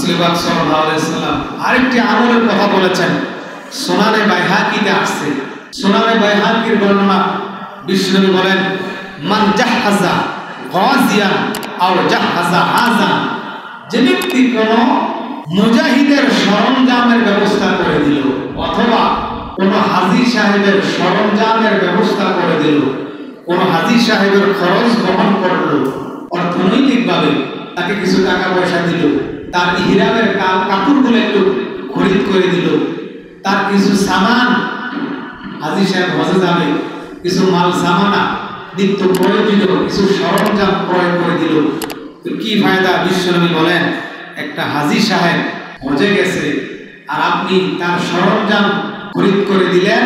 রাসূল পাক সাল্লাল্লাহু আলাইহি ওয়াসাল্লাম আরেকটি আমলের কথা বলেছেন। সুনানে বাইহাকিতে আসছে। সুনানে বাইহাকির বর্ণনা বিশ্বনবী বলেন, মান জাহাজা গাজিয়ান আও জাহাজা হাজান, যে ব্যক্তি কোনো মুজাহিদের সরঞ্জামের ব্যবস্থা করে দিল অথবা কোনো হাজী সাহেবের সরঞ্জামের ব্যবস্থা করে দিল, কোনো হাজী সাহেবের খরচ বহন করলো, অর্থনৈতিকভাবে তাকে কিছু টাকা পয়সা দিল, তার ইহরামের কাপড়গুলো একটু খরিদ করে দিল, তার কিছু সামান, হাজী সাহেব হজে যাবে, কিছু মাল সামানা নিত্য প্রয়োজনীয় কিছু সরঞ্জাম ক্রয় করে দিল, তো কি ফায়দা? বিশ্বনবী বলেন, একটা হাজী সাহেব হজে গেছে আর আপনি তার সরঞ্জাম খরিদ করে দিলেন,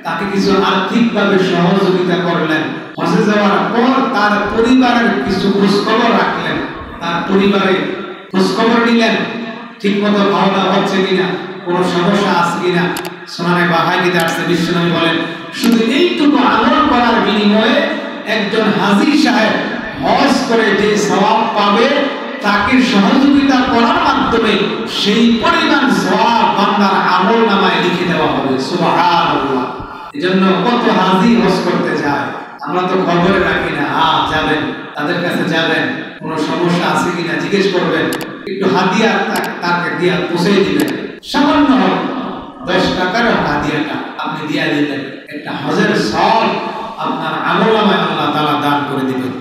তাকে কিছু আর্থিকভাবে সহযোগিতা করলেন, হজে যাওয়ার পর তার পরিবারের কিছু খোঁজখবর রাখলেন, তার পরিবারে খোঁজখবর নিলেন, ঠিক মতো খাওয়া দাওয়া হচ্ছে কিনা, কোনো সমস্যা আছে কিনা। সুনানে বাইহাকিতে আসছে, বিশ্বনবী বলেন, শুধু এইটুকু আমল করার বিনিময়ে একজন হাজী সাহেব হজ করে যে সওয়াব পাবে, তাকে সহযোগিতা করার মাধ্যমে সেই পরিমাণ সওয়াব বান্দার আমল নামায় লিখে দেওয়া হবে। সুবহানাল্লাহ। এজন্য কত হাজী হজ করতে যায়, আমরা তো খবরে রাখি না। যাবেন, তাদের কাছে যাবেন, কোনো সমস্যা আছে কিনা জিজ্ঞেস করবেন, একটু হাদিয়া তাকে দিয়া পৌঁছে দিবেন, সামান্য 10 টাকার হাদিয়াটা আপনি দিয়া দিলেন, একটা হজের সওয়াব আপনার আমল নামায় আল্লাহ তাআলা দান করে দিবেন।